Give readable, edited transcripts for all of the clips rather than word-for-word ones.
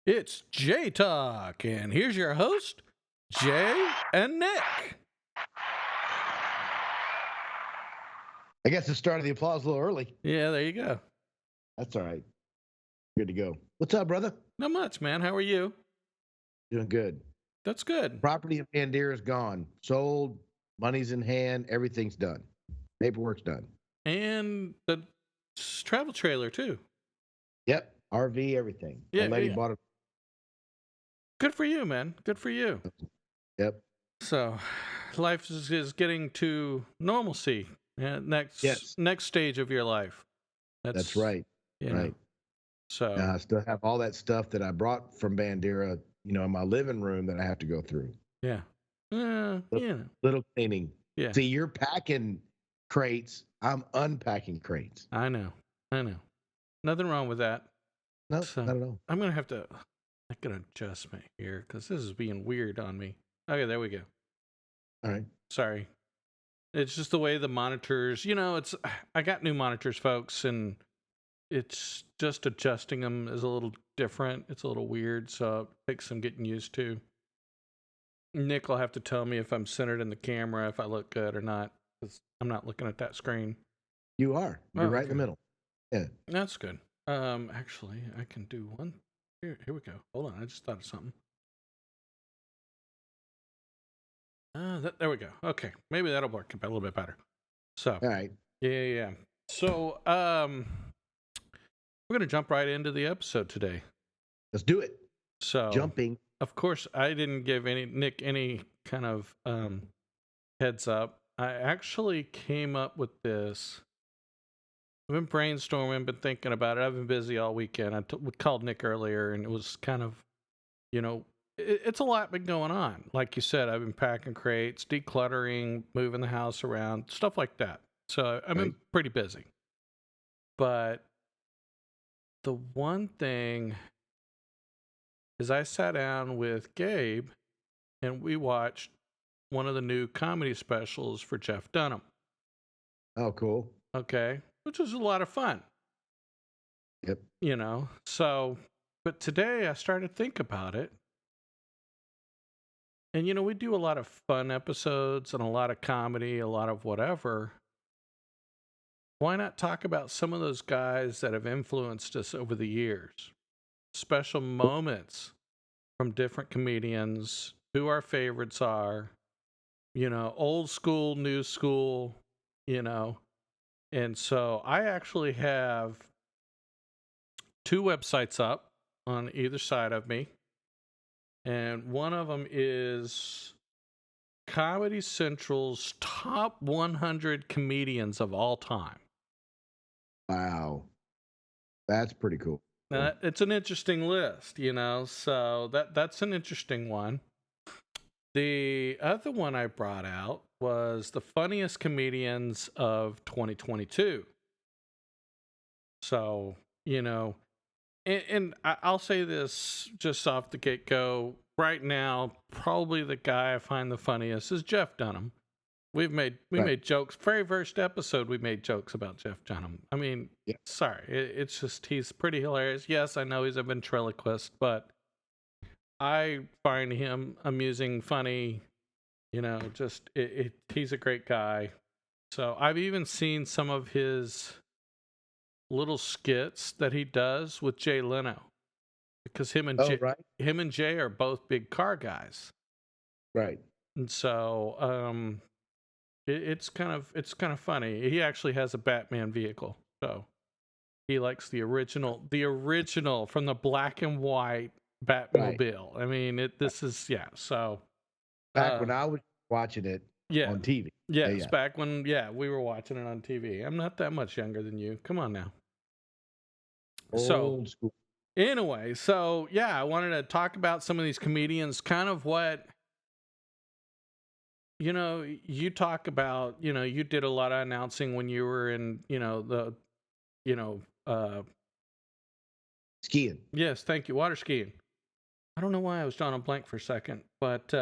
It's JayTalk, and here's your host, Jay and Nick. I guess the start of the applause a little early. Yeah, there you go. That's all right. Good to go. What's up, brother? Not much, man. How are you? Doing good. That's good. Property in Bandera is gone. Sold. Money's in hand. Everything's done. Paperwork's done. And the travel trailer, too. Yep. RV, everything. Yeah, The lady yeah. bought it. Good for you, man. Good for you. Yep. So, life is getting to normalcy. Next stage of your life. That's right. You right. know, so I still have all that stuff that I brought from Bandera, in my living room that I have to go through. yeah. Little cleaning. Yeah. See, you're packing crates. I'm unpacking crates. I know. Nothing wrong with that. No, So, not at all. I'm going to have to make an adjustment here because this is being weird on me. Okay, there we go. All right. Sorry. It's just the way the monitors, I got new monitors, folks, and it's just adjusting them is a little different. It's a little weird, so it takes some getting used to. Nick will have to tell me if I'm centered in the camera, if I look good or not, because I'm not looking at that screen. You are. You're right in the middle. Yeah. That's good. Actually, I can do one. Here we go. Hold on, I just thought of something. There we go. Okay, maybe that'll work a little bit better. So, all right. Yeah. So, we're gonna jump right into the episode today. Let's do it. So, jumping. Of course, I didn't give Nick any kind of heads up. I actually came up with this. I've been brainstorming, been thinking about it. I've been busy all weekend. We called Nick earlier, and it was kind of, it's a lot been going on. Like you said, I've been packing crates, decluttering, moving the house around, stuff like that. So I've been pretty busy. But the one thing is I sat down with Gabe, and we watched one of the new comedy specials for Jeff Dunham. Oh, cool. Okay. Which was a lot of fun. Yep. But today I started to think about it. And, we do a lot of fun episodes and a lot of comedy, a lot of whatever. Why not talk about some of those guys that have influenced us over the years? Special moments from different comedians, who our favorites are, old school, new school, And so I actually have 2 websites up on either side of me. And one of them is Comedy Central's top 100 comedians of all time. Wow. That's pretty cool. It's an interesting list, so that's an interesting one. The other one I brought out was the funniest comedians of 2022. So, and I'll say this just off the get-go. Right now, probably the guy I find the funniest is Jeff Dunham. We made jokes. Very first episode, we made jokes about Jeff Dunham. I mean, sorry, it's just he's pretty hilarious. Yes, I know he's a ventriloquist, but I find him amusing, funny. He's a great guy. So I've even seen some of his little skits that he does with Jay Leno, because him and Jay are both big car guys. Right. And so it's kind of funny. He actually has a Batman vehicle, so he likes the original from the black and white Batmobile. Right. I mean, So back when I was watching it on TV. Yes, back when we were watching it on TV. I'm not that much younger than you. Come on now. Old school. Anyway, I wanted to talk about some of these comedians, kind of what you talk about. You did a lot of announcing when you were in skiing. Yes, thank you. Water skiing. I don't know why I was drawing a blank for a second, but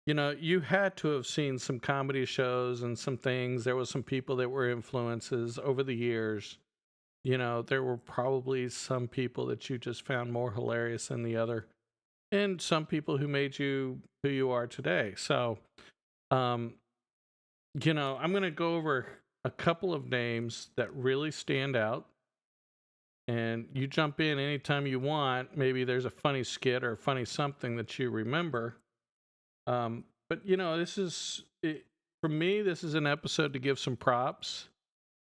you had to have seen some comedy shows and some things. There was some people that were influences over the years. there were probably some people that you just found more hilarious than the other, and some people who made you who you are today. So, um, I'm going to go over a couple of names that really stand out, and you jump in anytime you want. Maybe there's a funny skit or a funny something that you remember. But this is for me. This is an episode to give some props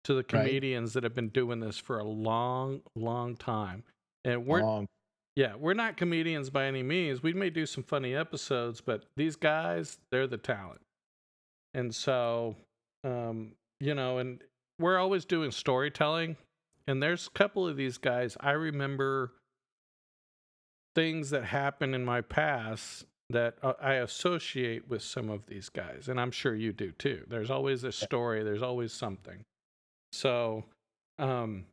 to the Right? comedians that have been doing this for a long, long time. And Long. we're not comedians by any means. We may do some funny episodes, but these guys, they're the talent. And so, and we're always doing storytelling. And there's a couple of these guys. I remember things that happened in my past that I associate with some of these guys. And I'm sure you do too. There's always a story, there's always something. So, um,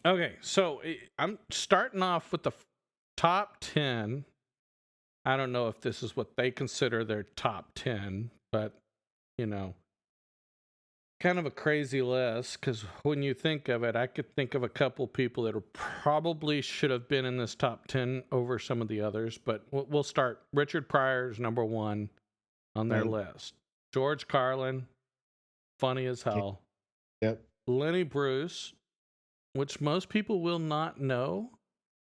okay. So I'm starting off with the top 10. I don't know if this is what they consider their top 10, but, you know, kind of a crazy list because when you think of it, I could think of a couple people that probably should have been in this top 10 over some of the others, but we'll start. Richard Pryor's number one on their Right. list. George Carlin, funny as hell. Yep. Lenny Bruce, which most people will not know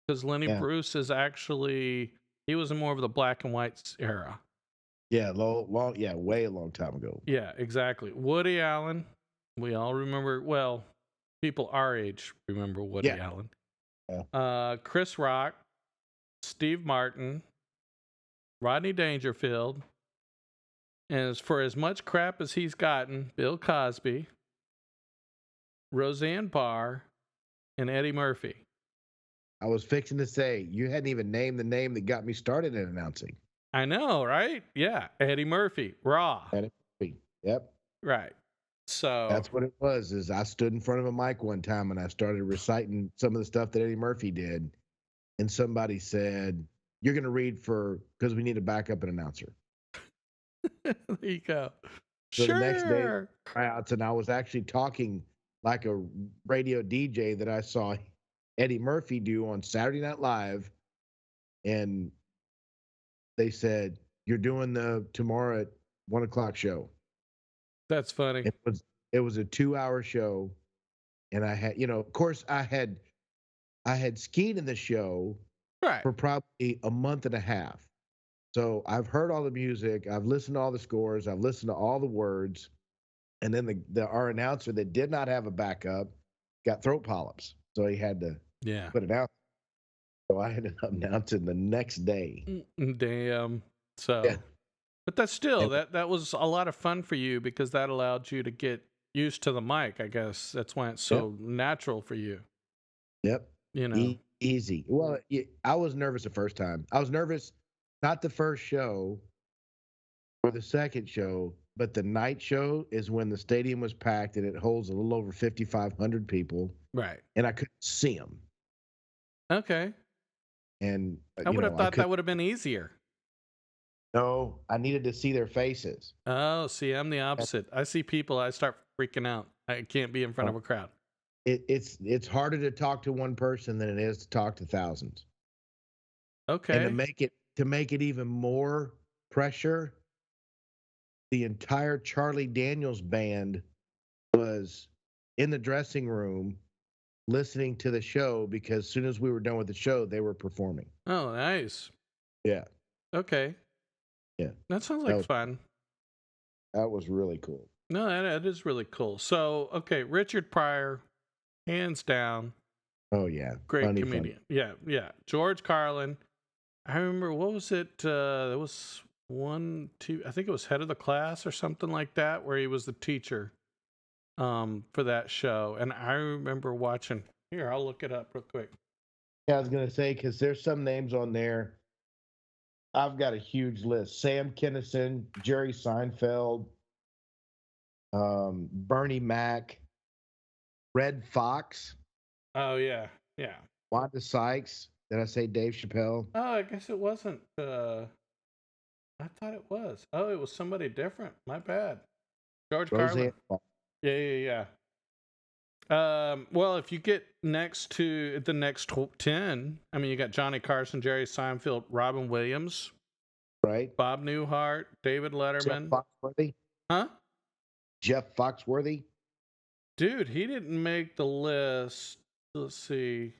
because Lenny Yeah. Bruce is actually, he was in more of the black and white era. Yeah. Long. Yeah. Way a long time ago. Yeah, exactly. Woody Allen, we all remember, well, people our age remember Woody Yeah. Allen. Yeah. Chris Rock, Steve Martin, Rodney Dangerfield, and for as much crap as he's gotten, Bill Cosby, Roseanne Barr, and Eddie Murphy. I was fixing to say you hadn't even named the name that got me started in announcing. I know, right? Yeah, Eddie Murphy, Raw. Yep. Right. So That's what it was. Is I stood in front of a mic one time and I started reciting some of the stuff that Eddie Murphy did, and somebody said, "You're going to read because we need a backup and announcer." there you go. So the next day, Sure. tryouts, and I was actually talking like a radio DJ that I saw Eddie Murphy do on Saturday Night Live, and they said, "You're doing the tomorrow at 1 o'clock show." That's funny. It was a 2-hour show, and I had, of course, I had skied in the show Right. for probably a month and a half. So I've heard all the music, I've listened to all the scores, I've listened to all the words, and then our announcer that did not have a backup got throat polyps, so he had to Yeah. put it out. So I ended up announcing the next day. Damn. So, Yeah. but that's still And, that was a lot of fun for you because that allowed you to get used to the mic. I guess that's why it's yep, so natural for you. yep, You know. easy. Well, I was nervous the first time. I was nervous, not the first show or the second show, but the night show is when the stadium was packed and it holds a little over 5,500 people, Right. and I couldn't see them. Okay. And I would have I thought could that would have been easier. no, I needed to see their faces. Oh, see, I'm the opposite. I see people, I start freaking out. I can't be in front of a crowd. It's harder to talk to one person than it is to talk to thousands. And to Okay. make it even more pressure, the entire Charlie Daniels band was in the dressing room listening to the show because as soon as we were done with the show, they were performing. Oh, nice. Yeah. Okay. Yeah. That sounds That like was fun. that was really cool. No, that is really cool. So, okay, Richard Pryor, hands down, Oh yeah. great Funny. comedian. Yeah, yeah. George Carlin. I remember, what was it? There was one, two, I think it was Head of the Class or something like that, where he was the teacher for that show. And I remember watching, here, I'll look it up real quick. Yeah, I was gonna say because there's some names on there. I've got a huge list. Sam Kinison, Jerry Seinfeld, Bernie Mac, Red Fox, Oh, yeah, yeah. Wanda Sykes. Did I say Dave Chappelle? Oh, I guess it wasn't. I thought it was. Oh, it was somebody different. My bad. George Roseanne Carlin. Barr. Yeah, yeah, yeah. Well, if you get next to the next 10, I mean, you got Johnny Carson, Jerry Seinfeld, Robin Williams, right? Bob Newhart, David Jeff Letterman. Foxworthy. Huh? Jeff Foxworthy. Dude, he didn't make the list. Let's see.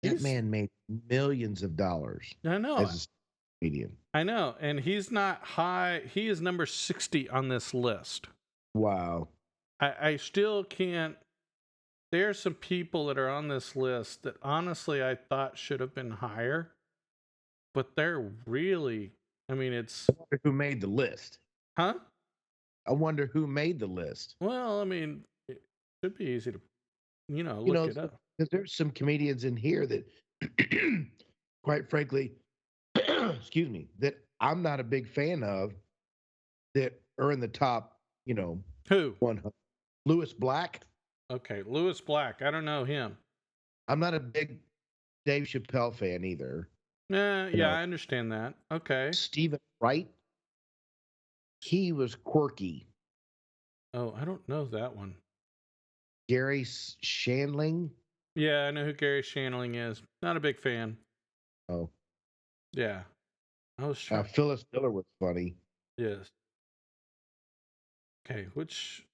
That He's, man made millions of dollars I know, as a comedian. I know. And he's not high. He is number 60 on this list. Wow. I still can't. There are some people that are on this list that honestly I thought should have been higher, but they're really, I mean, it's, I wonder who made the list. huh? I wonder who made the list. Well, I mean, it should be easy to, You look know, it up. because there's some comedians in here that, quite frankly, excuse me, that I'm not a big fan of that are in the top, Who? 100. Lewis Black. Okay, Lewis Black. I don't know him. I'm not a big Dave Chappelle fan either. You Yeah, know, I understand that. Okay. Stephen Wright. He was quirky. Oh, I don't know that one. Gary Shandling. Yeah, I know who Gary Shandling is. Not a big fan. Oh, Yeah. I was trying. Phyllis Diller was funny. Yes. Okay, which.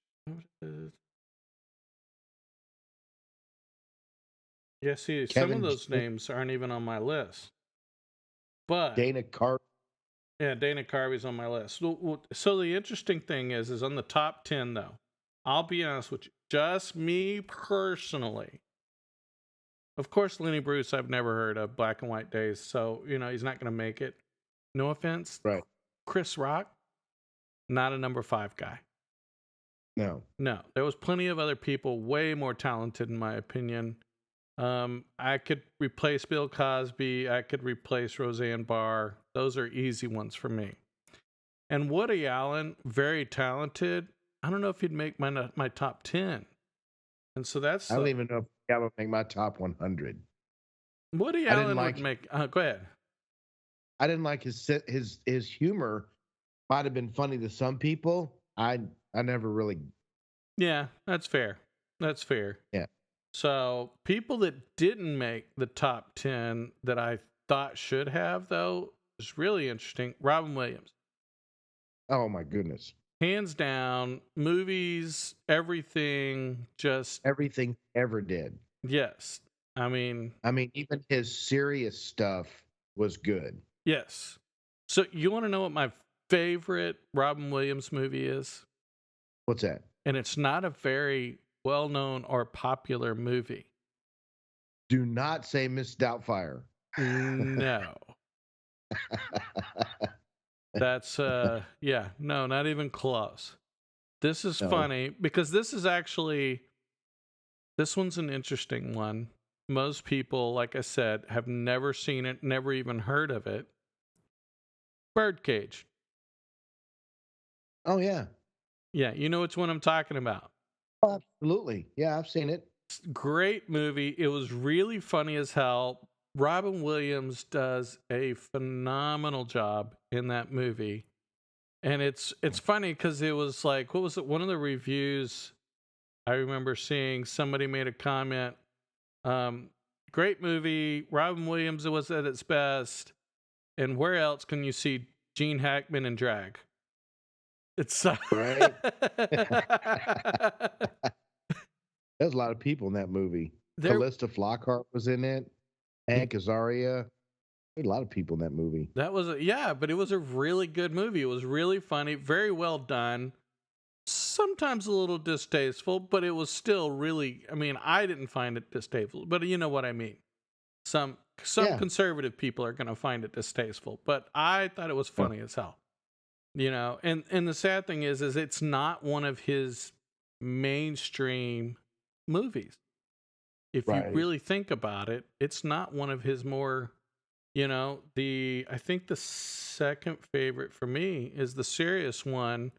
Yeah, see, some of Kevin those James, names aren't even on my list. But Dana Carvey. yeah, Dana Carvey's on my list. So the interesting thing is on the top 10 though. I'll be honest with you, just me personally. Of course, Lenny Bruce, I've never heard of Black and White Days, so he's not going to make it. No offense, Right. Chris Rock, not a number 5 guy. No. No, there was plenty of other people way more talented, in my opinion. I could replace Bill Cosby. I could replace Roseanne Barr. Those are easy ones for me. And Woody Allen, very talented. I don't know if he'd make my top 10. And so that's I don't even know if I would make my top 100. Woody I didn't Allen like would make. Go ahead. I didn't like his humor. Might have been funny to some people. I never really. Yeah, that's fair. That's fair. Yeah. So people that didn't make the top 10 that I thought should have, though, is really interesting. Robin Williams. Oh my goodness. Hands down, movies, everything, just Everything ever did. yes. I mean, even his serious stuff was good. yes. So you want to know what my favorite Robin Williams movie is? What's that? And it's not a very well-known or popular movie. Do not say Miss Doubtfire. No. That's yeah, no, not even close. This is No. funny because this one's an interesting one. Most people, like I said, have never seen it, never even heard of it. Birdcage. Oh yeah. Yeah, you know which one I'm talking about. Oh, absolutely. Yeah, I've seen it. Great movie. It was really funny as hell. Robin Williams does a phenomenal job in that movie. And it's funny because it was like, what was it? One of the reviews I remember seeing, somebody made a comment. Great movie. Robin Williams was at its best. And where else can you see Gene Hackman in drag? It's right. There's a lot of people in that movie. Callista Flockhart was in it. Hank Azaria. A lot of people in that movie. That was but it was a really good movie. It was really funny, very well done. Sometimes a little distasteful, but it was still really. I mean, I didn't find it distasteful, but you know what I mean. Some conservative people are going to find it distasteful, but I thought it was funny as hell. And the sad thing is it's not one of his mainstream movies. If you really think about it, it's not one of his more. I think the second favorite for me is the serious one,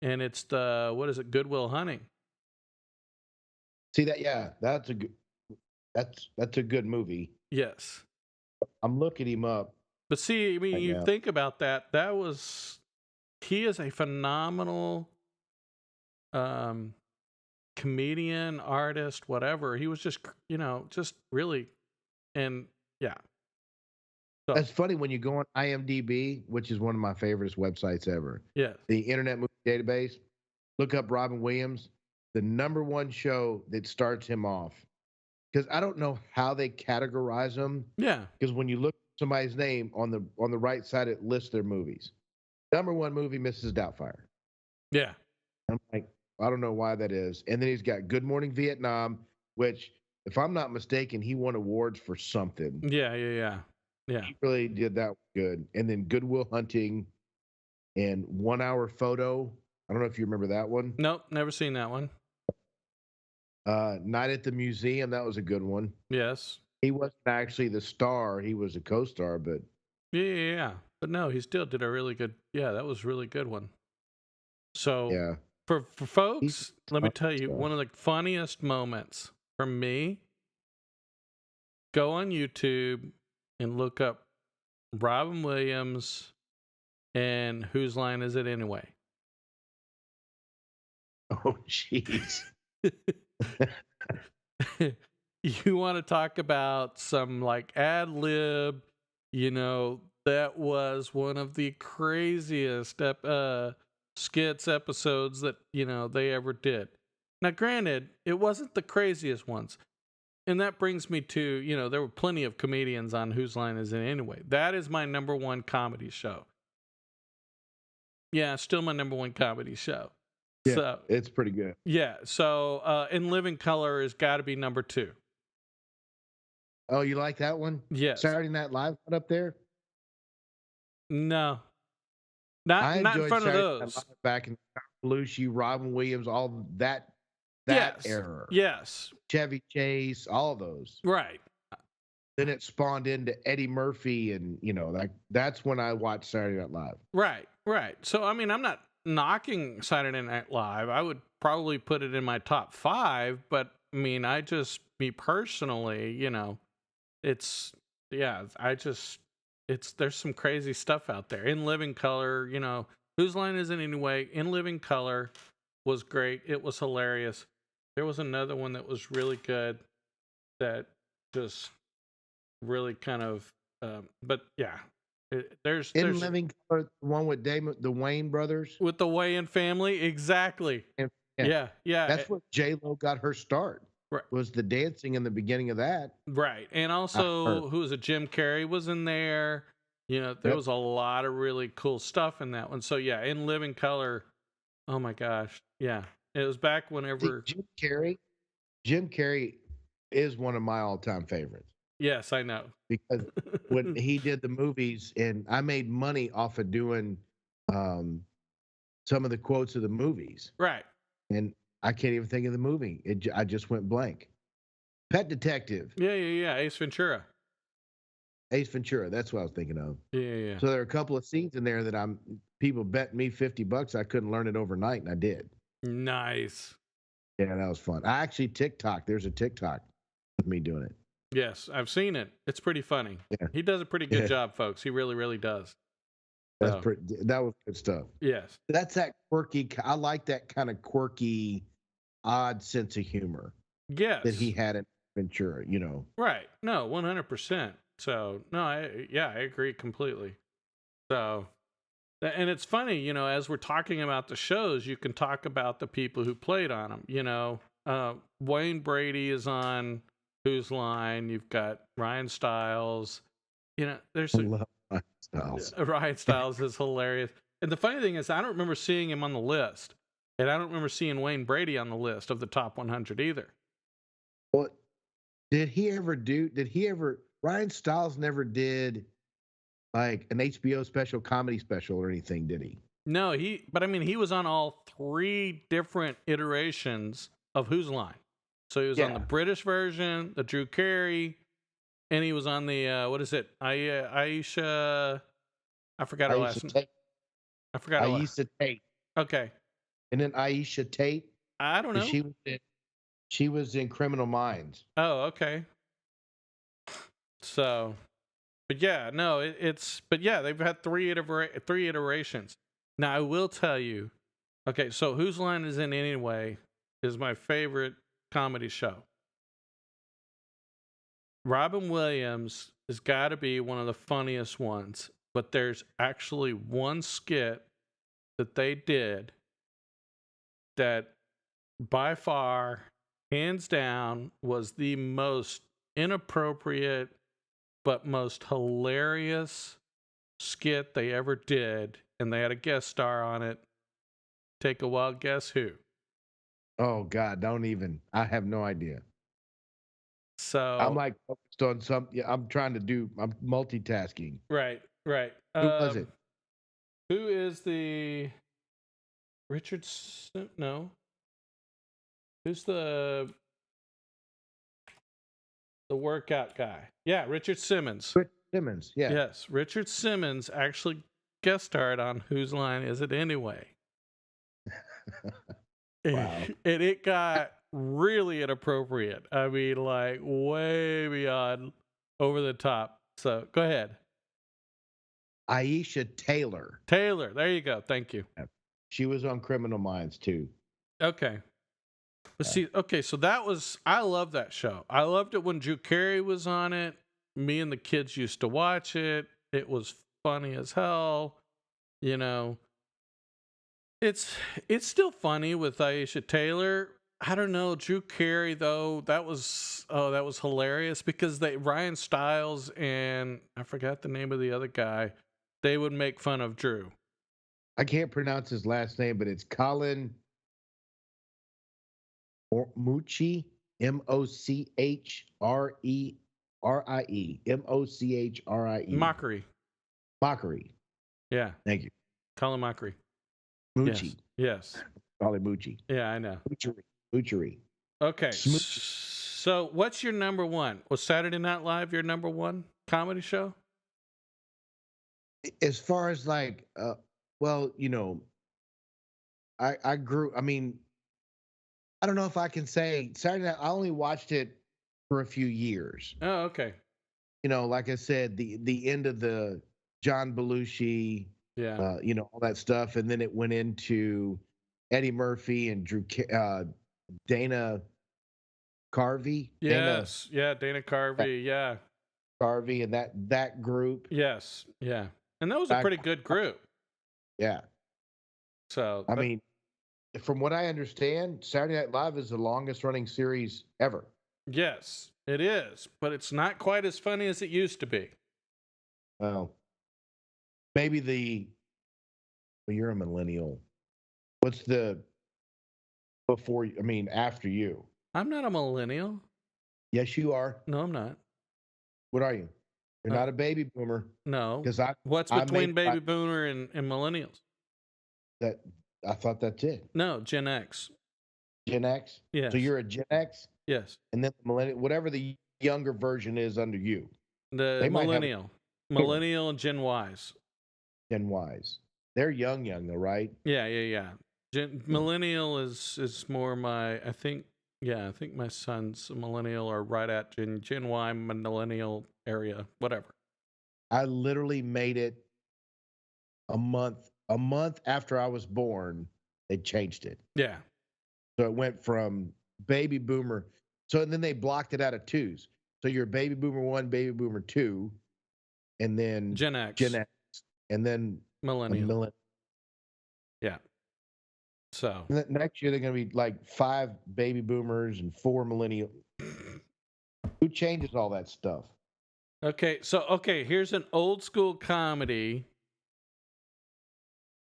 and it's the Good Will Hunting. See that? Yeah, that's a good movie. Yes, I'm looking him up. but see, I mean, you think about that. He is a phenomenal comedian, artist, whatever. He was just, just really, and yeah. So, That's funny when you go on IMDb, which is one of my favorite websites ever. yes. The Internet Movie Database. Look up Robin Williams. The number one show that starts him off. Because I don't know how they categorize them. Yeah. Because when you look at somebody's name on the right side, it lists their movies. Number one movie, Mrs. Doubtfire. Yeah. I'm like, I don't know why that is. And then he's got Good Morning Vietnam, which, if I'm not mistaken, he won awards for something. Yeah. Yeah. Yeah. Yeah. He really did that good. And then Good Will Hunting and 1 Hour Photo. I don't know if you remember that one. Nope. Never seen that one. Night at the Museum. That was a good one. Yes. He wasn't actually the star. He was a co-star, but Yeah. But no, he still did a really good. Yeah, that was a really good one. So yeah. for folks, He's let me tough tell you, stuff. one of the funniest moments for me, go on YouTube and look up Robin Williams and Whose Line Is It Anyway? Oh, jeez. You want to talk about some like ad lib, that was one of the craziest skits episodes that, they ever did. Now, granted, it wasn't the craziest ones. And that brings me to, there were plenty of comedians on Whose Line Is It Anyway? That is my number one comedy show. Yeah, still my number one comedy show. Yeah, So it's pretty good. yeah, so In Living Color has got to be number 2. Oh, you like that one? Yes. Saturday Night Live put up there? No. I Not in enjoyed front of Saturday Night those. Live back in Belushi, Robin Williams, all that Yes. era. Yes. Chevy Chase, all of those. Right. Then it spawned into Eddie Murphy, and that's when I watched Saturday Night Live. Right. So I mean, I'm not knocking Saturday Night Live. I would probably put it in my top 5, but I mean, me personally, it's there's some crazy stuff out there. In Living Color, Whose Line Is It Anyway? In Living Color was great. It was hilarious. There was another one that was really good that just really kind of, but yeah, there's Living Color, the one with the Wayne brothers. with the Wayans family, exactly. And, Yeah. that's where J-Lo got her start. Right. Was the dancing in the beginning of that. Right. And also, who was it? Jim Carrey was in there. There was a lot of really cool stuff in that one. So yeah, In Living Color, oh my gosh. Yeah. It was back whenever. See, Jim Carrey is one of my all-time favorites. Yes, I know. Because when he did the movies, and I made money off of doing some of the quotes of the movies. Right. And I can't even think of the movie. I just went blank. Pet Detective. Yeah. Ace Ventura. Ace Ventura. That's what I was thinking of. Yeah. So there are a couple of scenes in there that people bet me $50 I couldn't learn it overnight, and I did. Nice. Yeah, that was fun. I actually There's a TikTok with me doing it. Yes, I've seen it. It's pretty funny. Yeah. He does a pretty good job, folks. He really, really does. That was good stuff. Yes. That's that quirky. I like that kind of quirky, odd sense of humor. Yes. That he had in Ventura, Right. No, 100%. So, no, I agree completely. So, and it's funny, as we're talking about the shows, you can talk about the people who played on them. Wayne Brady is on Whose Line. You've got Ryan Stiles. There's I love Ryan Stiles. Ryan Stiles is hilarious. And the funny thing is, I don't remember seeing him on the list. And I don't remember seeing Wayne Brady on the list of the top 100 either. Well, Ryan Stiles never did like an HBO comedy special or anything, did he? No, but I mean, he was on all 3 different iterations of Whose Line. So he was on the British version, the Drew Carey, and he was on the, what is it? Aisha, I forgot her last name. I forgot her last Aisha Tate. Okay. And then Aisha Tate. I don't know. She was in Criminal Minds. Oh, okay. So, but yeah, no, but yeah, they've had 3 iterations. Now, I will tell you, okay, so Whose Line Is It Anyway is my favorite comedy show. Robin Williams has got to be one of the funniest ones, but there's actually one skit that they did that by far, hands down, was the most inappropriate but most hilarious skit they ever did, and they had a guest star on it. Take a wild guess who. Oh God, don't even. I have no idea. I'm So like focused on some. Yeah, I'm multitasking. right. Who was it? Who is the no? Who's the workout guy? Yeah, Richard Simmons. Rich Simmons. Yeah. Yes, Richard Simmons actually guest starred on Whose Line Is It Anyway? Wow. And it got really inappropriate. I mean, like way beyond over the top. So go ahead. Aisha Taylor. Taylor, there you go. Thank you. She was on Criminal Minds too. Okay. Let's see. Okay, so I love that show. I loved it when Drew Carey was on it. Me and the kids used to watch it. It was funny as hell. You know, it's still funny with Aisha Taylor. I don't know, Drew Carey though. That was hilarious because Ryan Stiles and I forgot the name of the other guy. They would make fun of Drew. I can't pronounce his last name, but it's Colin Mochrie, Mochrerie, Mochrie. Mockery. Mockery. Yeah. Thank you. Colin Mockery. Moochie. Yes. Colin Moochie. Yeah, I know. Moochery. Okay. Smoochie. So what's your number one? Was Saturday Night Live your number one comedy show? As far as like, well, I grew. I mean, I don't know if I can say Saturday Night. I only watched it for a few years. Oh, okay. Like I said, the end of the John Belushi, Yeah. all that stuff, and then it went into Eddie Murphy and Dana Carvey. Yes. Dana Carvey. Yeah. Carvey and that group. Yes. Yeah. And that was a pretty good group. Yeah. So I mean, from what I understand, Saturday Night Live is the longest running series ever. Yes, it is, but it's not quite as funny as it used to be. Well, maybe well, you're a millennial. What's the after you? I'm not a millennial. Yes, you are. No, I'm not. What are you? You're not a baby boomer. No. Because what's between baby boomer and millennials? I thought that's it. No, Gen X. Gen X? Yes. So you're a Gen X? Yes. And then millennial, whatever the younger version is under you. The millennial. Millennial and Gen Ys. Gen Ys. They're young though, right? Yeah. Millennial is more I think my son's a millennial or right at Gen Y millennial area, whatever. I literally made it a month after I was born. They changed it. Yeah. So it went from baby boomer. So then they blocked it out of twos. So you're baby boomer 1, baby boomer 2, and then Gen X, and then millennial. Yeah. So next year they're going to be like 5 baby boomers and 4 millennial. Who changes all that stuff? Okay, here's an old school comedy,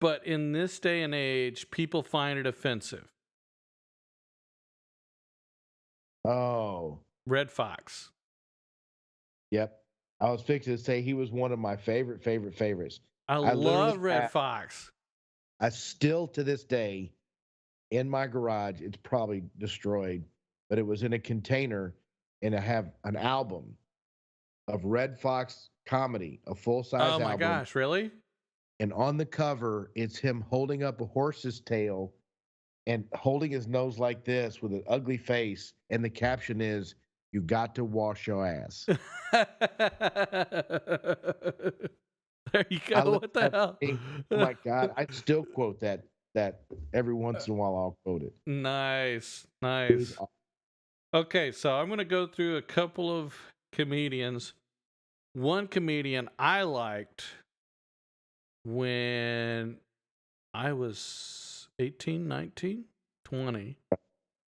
but in this day and age, people find it offensive. Oh. Red Fox. Yep. I was fixing to say he was one of my favorites. I love Red Fox. I still to this day in my garage, it's probably destroyed, but it was in a container and I have an album of Red Fox comedy, a full-size album. Oh my gosh, really? And on the cover, it's him holding up a horse's tail and holding his nose like this with an ugly face. And the caption is, "You got to wash your ass." There you go. What the hell? Oh my God. I still quote that that every once in a while I'll quote it. Nice, It was nice. Okay, so I'm gonna go through a couple of comedians. One comedian I liked when I was 18, 19, 20.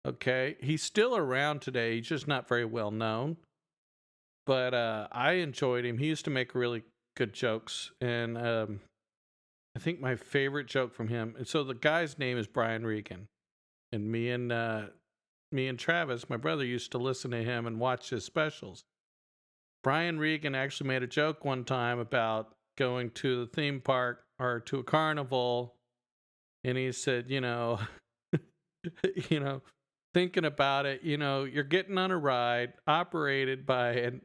Okay. He's still around today. He's just not very well known. But I enjoyed him. He used to make really good jokes. And I think my favorite joke from him. And so the guy's name is Brian Regan. And me and Travis, my brother, used to listen to him and watch his specials. Brian Regan actually made a joke one time about going to the theme park or to a carnival, and he said, you know, thinking about it, you're getting on a ride operated by an,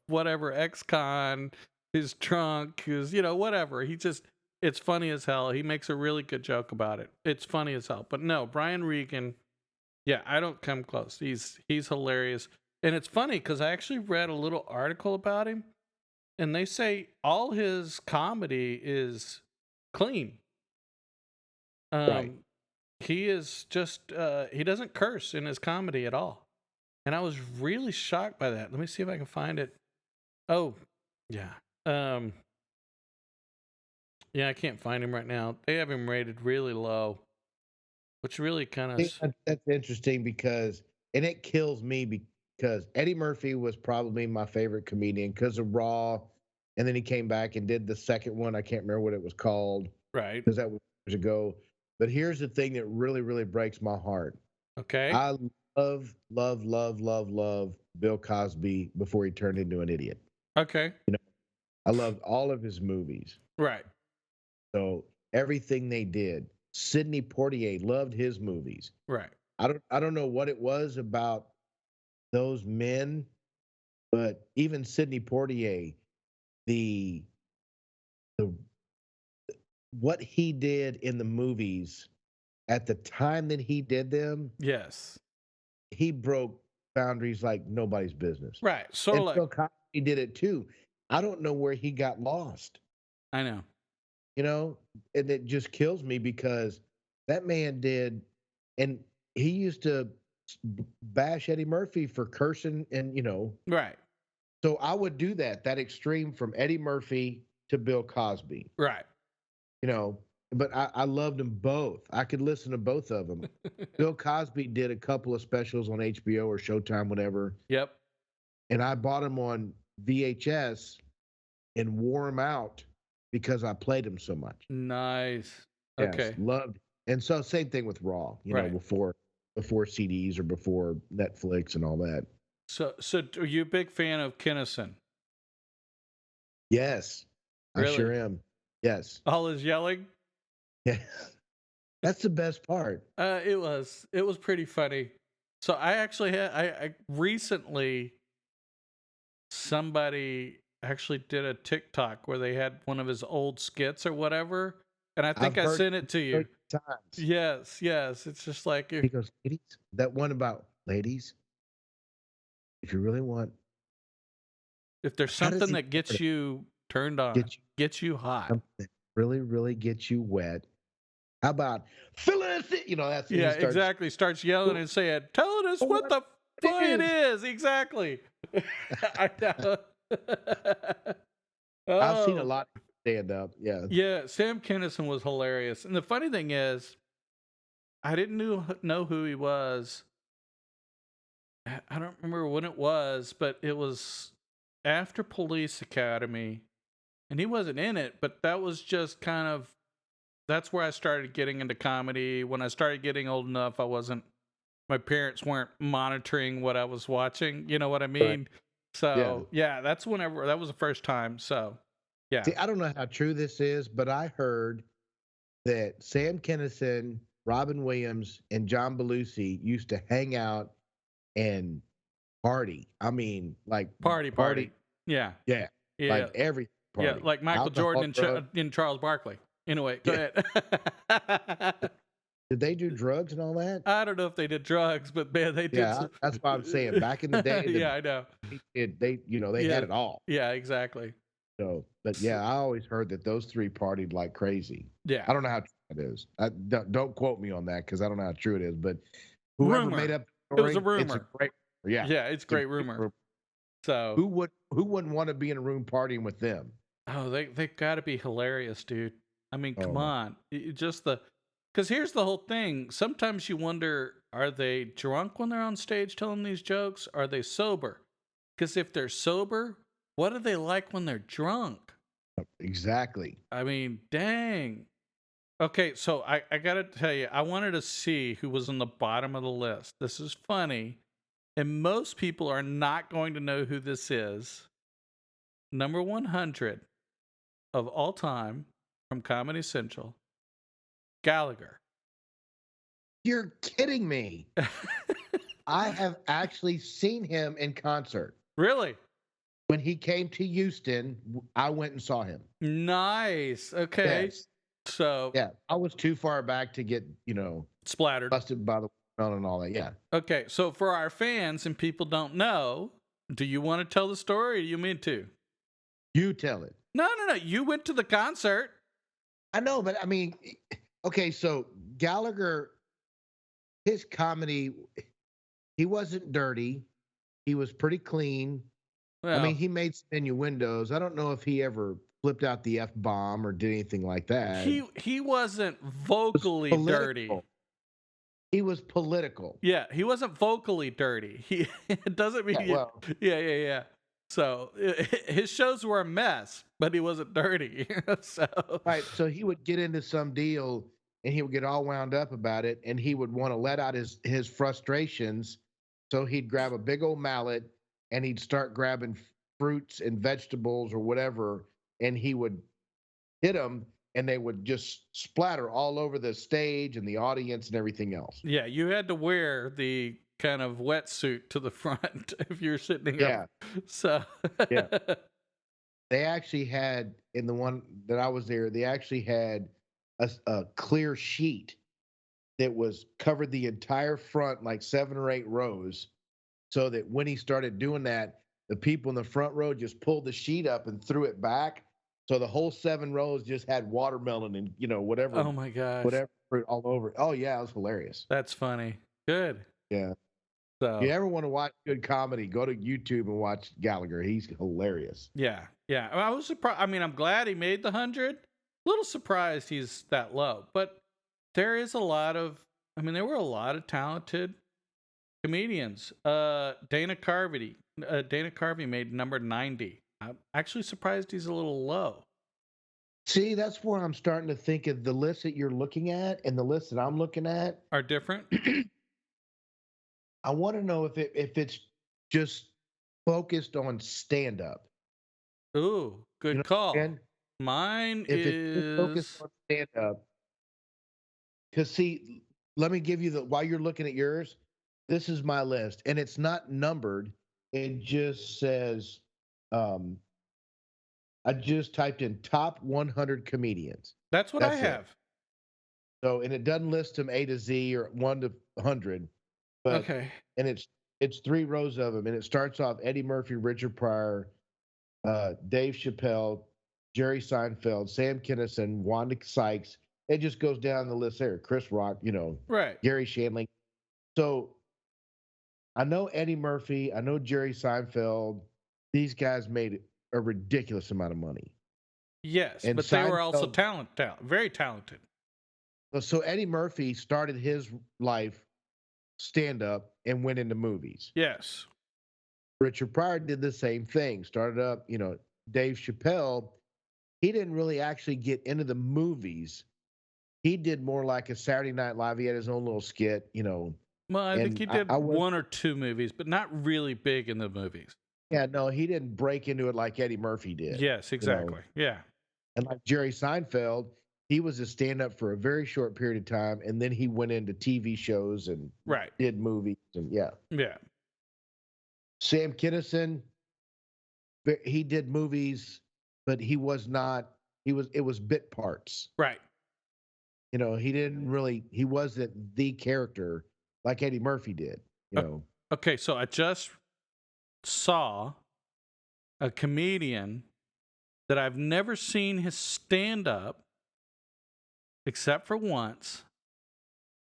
whatever ex-con, his trunk, his, whatever. It's funny as hell. He makes a really good joke about it. It's funny as hell. But no, Brian Regan, yeah, I don't come close. He's hilarious. And it's funny because I actually read a little article about him, and they say all his comedy is clean. Right. He is just he doesn't curse in his comedy at all. And I was really shocked by that. Let me see if I can find it. Oh, yeah. Yeah, I can't find him right now. They have him rated really low, which really kind See, of that's interesting because, and it kills me because Eddie Murphy was probably my favorite comedian because of Raw, and then he came back and did the second one. I can't remember what it was called right. because that was years ago. But here's the thing that really, really breaks my heart. Okay. I love, love, love, love, love Bill Cosby before he turned into an idiot. Okay. I loved all of his movies. Right. So everything they did. Sidney Poitier loved his movies. Right. I don't know what it was about those men, but even Sidney Poitier, the the what he did in the movies at the time that he did them, Yes. he broke boundaries like nobody's business. Right. Sort of And like Bill Cosby did it too. I don't know where he got lost, I know. and it just kills me because that man did, and he used to bash Eddie Murphy for cursing, and Right. so I would do that extreme from Eddie Murphy to Bill Cosby, Right. you know. But I loved them both. I could listen to both of them. Bill Cosby did a couple of specials on HBO or Showtime, whatever, Yep. and I bought them on VHS and wore them out because I played them so much. Nice. Yes, Okay. loved. And so same thing with Raw, Right. before CDs or before Netflix and all that. So are you a big fan of Kinnison? Yes, I Really? sure am. Yes. All his yelling? Yeah. That's the best part. It was pretty funny. So I actually had I recently somebody actually did a TikTok where they had one of his old skits or whatever, and I think I've I heard sent it to you. times. Yes, yes. It's just like He goes, ladies, that one about ladies, if you really want, if there's how does something he that gets word it? you turned on, Get you gets you hot. something that really, really gets you wet. How about Phyllis? That's when Yeah, he starts. exactly. Starts yelling and saying, telling us what the fuck it is. Exactly. I know. I've seen a Oh, lot of stand up. Yeah. yeah. Sam Kinison was hilarious. And the funny thing is, I didn't know who he was. I don't remember when it was, but it was after Police Academy. And he wasn't in it, but that was just kind of, that's where I started getting into comedy. When I started getting old enough, my parents weren't monitoring what I was watching. You know what I Right. mean? Yeah. So, yeah, that was the first time. So, yeah. See, I don't know how true this is, but I heard that Sam Kinison, Robin Williams, and John Belushi used to hang out and party. I mean, like Party. Yeah. Yeah, Yeah. like every Yeah. party. Like Michael Alcohol, Jordan drugs. and Charles Barkley. Anyway, go Yeah. ahead. Did they do drugs and all that? I don't know if they did drugs, but man, they did. Yeah, that's what I'm saying. Back in the day, yeah, I know. they had Yeah. it all. Yeah, exactly. So, but yeah, I always heard that those three partied like crazy. Yeah. I don't know how true it is. Don't quote me on that because I don't know how true it is. But whoever made Rumor. up the It was a story, it's a rumor. great, yeah, Yeah, it's it's a great great rumor. rumor. So, Who wouldn't want to be in a room partying with them? oh, they got to be hilarious, dude. I mean, Oh come my, on. Just the cuz here's the whole thing. Sometimes you wonder, are they drunk when they're on stage telling these jokes? Are they sober? Cuz if they're sober, what are they like when they're drunk? exactly. I mean, dang. Okay, so I gotta tell you, I wanted to see who was on the bottom of the list. This is funny, and most people are not going to know who this is. Number 100 of all time from Comedy Central, Gallagher. You're kidding me. I have actually seen him in concert. Really? When he came to Houston, I went and saw him. Nice. Okay. Yes. So, Yeah. I was too far back to get, splattered. busted by the watermelon and all that. Yeah. Okay, so for our fans and people don't know, do you want to tell the story or do you mean to? You tell it. No, no, no. You went to the concert. I know, but I mean, okay, so Gallagher, his comedy, he wasn't dirty. He was pretty clean. I mean, Well, he made some innuendos. I don't know if he ever flipped out the F bomb or did anything like that. he wasn't Was vocally dirty. political. He was political. Yeah, he wasn't vocally dirty. He it doesn't mean Yeah, well, yeah. So his shows were a mess, but he wasn't dirty. So right. So he would get into some deal and he would get all wound up about it and he would want to let out his frustrations. So he'd grab a big old mallet and he'd start grabbing fruits and vegetables or whatever and he would hit them and they would just splatter all over the stage and the audience and everything else. yeah, you had to wear the kind of wetsuit to the front if you're sitting up. Yeah. So Yeah. They actually had in the one that I was there, they actually had a clear sheet that was covered the entire front, like 7 or 8 rows, so that when he started doing that, the people in the front row just pulled the sheet up and threw it back. So the whole 7 rows just had watermelon and whatever oh my gosh, whatever fruit all over it. Oh yeah, it was hilarious. that's funny. Good. Yeah. If you So ever want to watch good comedy, go to YouTube and watch Gallagher. He's hilarious. yeah. I was surprised. I mean, I'm glad he made the 100. Little surprised he's that low, but there is a lot of. I mean, there were a lot of talented comedians. Dana Carvey. Dana Carvey made number 90. I'm actually surprised he's a little low. See, that's where I'm starting to think of the list that you're looking at and the list that I'm looking at. Are different. I want to know if it's just focused on stand up. Ooh, You good know, call. and Mine if it's just focused is on stand up, because see, let me give you the while you're looking at yours, this is my list, and it's not numbered. It just says, um, I just typed in top 100 comedians. that's what I That's it. have. So, and it doesn't list them A to Z or 1 to 100, but Okay. and it's 3 rows of them, and it starts off Eddie Murphy, Richard Pryor, Dave Chappelle, Jerry Seinfeld, Sam Kinison, Wanda Sykes. It just goes down the list there. Chris Rock, Right. Gary Shandling. So I know Eddie Murphy, I know Jerry Seinfeld. These guys made a ridiculous amount of money. Yes, And but they were also Seinfeld, very talented. so Eddie Murphy started his life stand up and went into movies. Yes. Richard Pryor did the same thing. Started up, Dave Chappelle, he didn't really actually get into the movies. He did more like a Saturday Night Live. He had his own little skit, Well, I think and he I did was, one or two movies, but not really big in the movies. yeah, no, he didn't break into it like Eddie Murphy did, Yes, exactly. Yeah. and like Jerry Seinfeld, he was a stand up for a very short period of time, and then he went into TV shows and Right. did movies, and yeah. Yeah. Sam Kinison, he did movies, but he was not, it was bit parts. Right. He wasn't the character like Eddie Murphy did, Okay, so I just saw a comedian that I've never seen his stand up except for once,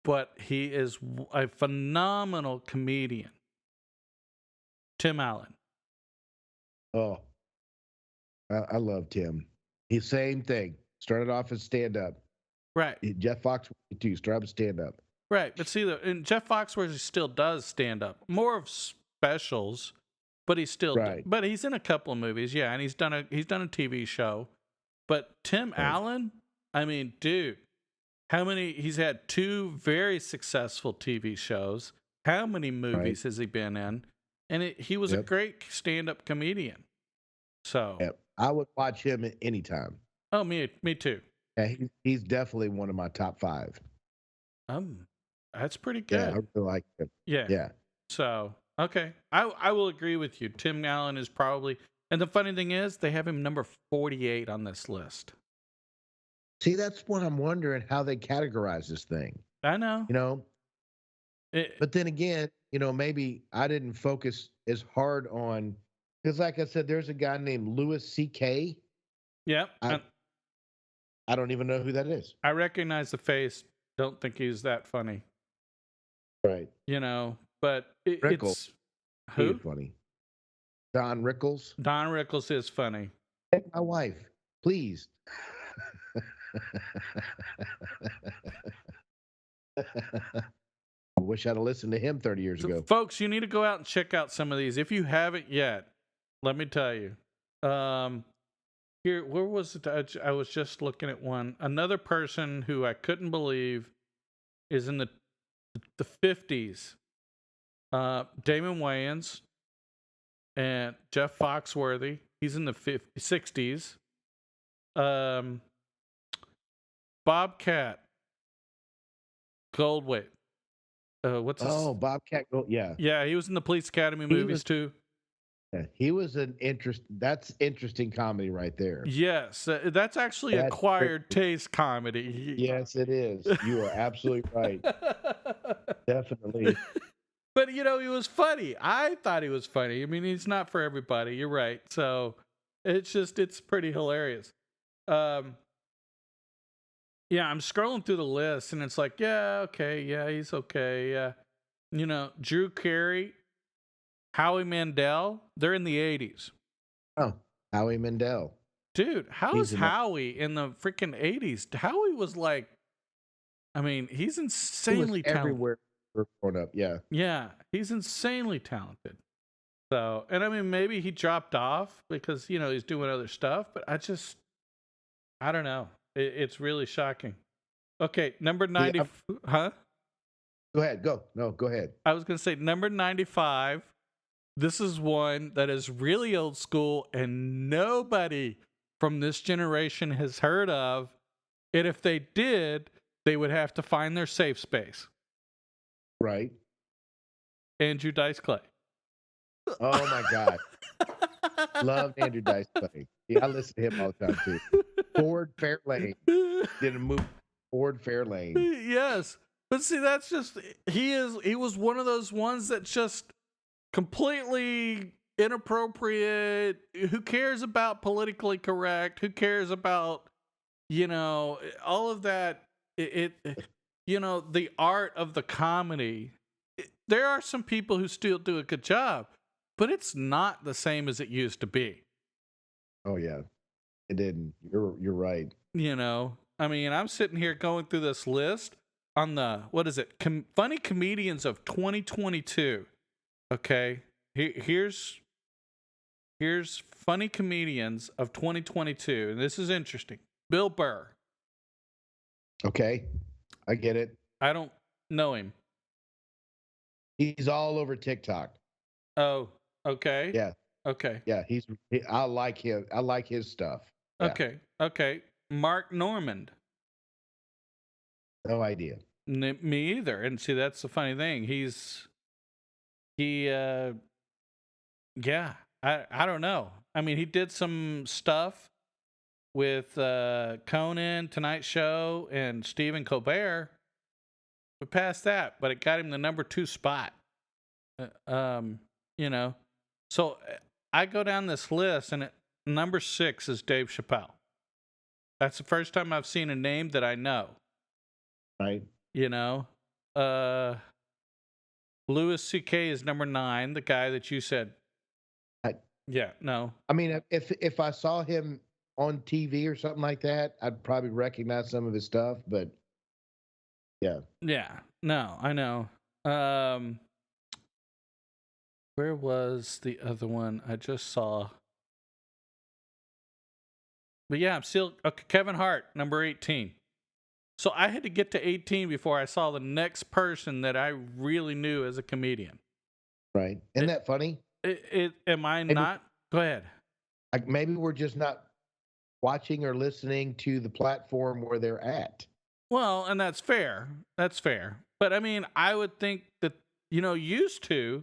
but he is a phenomenal comedian. Tim Allen. Oh, I love Tim. He's same thing. Started off as stand up. Right. Jeff Foxworthy too. Started as stand up. Right. But see, and Jeff Foxworthy still does stand up. More of specials, but he's still Right. but he's in a couple of movies, yeah, and he's done a TV show. But Tim Right. Allen, I mean, dude, he's had 2 very successful TV shows. How many movies has he been in? And he was a great stand-up comedian. So I would watch him at any time. Oh, me too. Yeah, he's definitely one of my top 5. That's pretty good. Yeah, I really like him. Yeah. Yeah. So, okay. I will agree with you. Tim Allen is probably, and the funny thing is, they have him number 48 on this list. See, that's what I'm wondering, how they categorize this thing. I know. You know? But then again, maybe I didn't focus as hard on, because like I said, there's a guy named Louis C.K. Yep. I don't even know who that is. I recognize the face. Don't think he's that funny. Right. But it's who? He's funny. Don Rickles. Don Rickles is funny. Take my wife, please. I wish I'd have listened to him 30 years ago. Folks, you need to go out and check out some of these. If you haven't yet, let me tell you. Here, where was it? I was just looking at one. Another person who I couldn't believe is in the 50s. Damon Wayans and Jeff Foxworthy. He's in the 60s. Bobcat Goldthwait. What's his? Oh, Bobcat Gold. Yeah. Yeah, he was in the Police Academy movies too. Yeah, he was that's interesting comedy right there. Yes, that's actually acquired taste comedy. Yes, it is. You are absolutely right. Definitely. But he was funny. I thought he was funny. I mean, he's not for everybody. You're right. So it's pretty hilarious. Yeah, I'm scrolling through the list and it's like, yeah, okay, yeah, he's okay, yeah. Drew Carey, Howie Mandel, they're in the 80s. Oh, Howie Mandel. Dude, how is Howie in the freaking 80s? Howie was like, I mean, he's insanely talented. Everywhere we're growing up, yeah. Yeah, he's insanely talented. So, and I mean, maybe he dropped off because, he's doing other stuff, but I don't know. It's really shocking. Okay, number 90. Huh? Go ahead. Go. No, go ahead. I was going to say number 95. This is one that is really old school and nobody from this generation has heard of. And if they did, they would have to find their safe space. Right. Andrew Dice Clay. Oh, my God. Loved Andrew Dice Clay. Yeah, I listen to him all the time, too. Ford Fairlane. Did a movie, Ford Fairlane. Yes. But see, that's just, he was one of those ones that just completely inappropriate. Who cares about politically correct? Who cares about, all of that? The art of the comedy. There are some people who still do a good job, but it's not the same as it used to be. Oh, yeah. It didn't. You're right. I mean, I'm sitting here going through this list on the, what is it? Funny comedians of 2022. Okay. Here's funny comedians of 2022. And this is interesting. Bill Burr. Okay. I get it. I don't know him. He's all over TikTok. Oh, okay. Yeah. Okay. Yeah. I like him. I like his stuff. Yeah. Okay. Mark Normand. No idea. Me either. And see, that's the funny thing. I don't know. I mean, he did some stuff with Conan, Tonight Show, and Stephen Colbert. But past that, but it got him the number 2 spot. So I go down this list and number 6 is Dave Chappelle. That's the first time I've seen a name that I know. Right. You know, uh, Louis C.K. is number 9, the guy that you said. I, Yeah, no. I mean, if I saw him on TV or something like that, I'd probably recognize some of his stuff. But yeah, Yeah, no, I know. Um, where was the other one I just saw? But yeah, I'm still okay, Kevin Hart, number 18. So I had to get to 18 before I saw the next person that I really knew as a comedian. right. Isn't It, that funny? am I Maybe not? Go ahead. like maybe we're just not watching or listening to the platform where they're at. Well, and that's fair. That's fair. But I mean, I would think that, used to,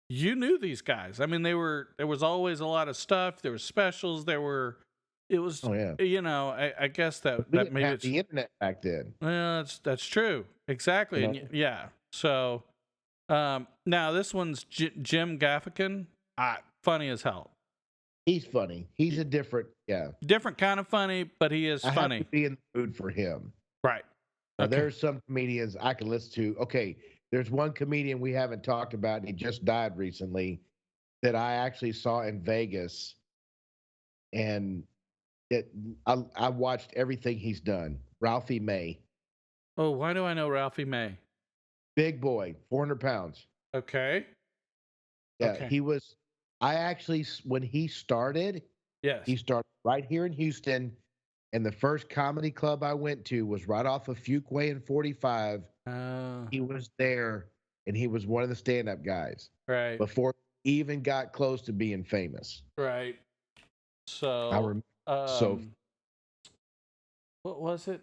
you knew these guys. I mean, there was always a lot of stuff. There were specials. It was, Oh yeah, I guess but that, we that didn't maybe have it's, the internet back then. well, that's true. Exactly. You And know, yeah. So, now this one's Jim Gaffigan. Funny as hell. he's funny. He's a different. Yeah, Different kind of funny, but he is I have to funny. be in the mood for him. Right. Now, Okay. there's some comedians I can listen to. Okay, there's one comedian we haven't talked about, and he just died recently, that I actually saw in Vegas, and it I watched everything he's done. Ralphie May, Oh, why do I know Ralphie May? big boy, 400 pounds. Okay. Yeah, Okay. he was. I actually, when Yes. he started right here in Houston, and the first comedy club I went to was right off of Fuquay and 45. Uh, He was there, and he was one of the stand-up guys right. before he even got close to being famous. Right. I So, remember. So um, what was it?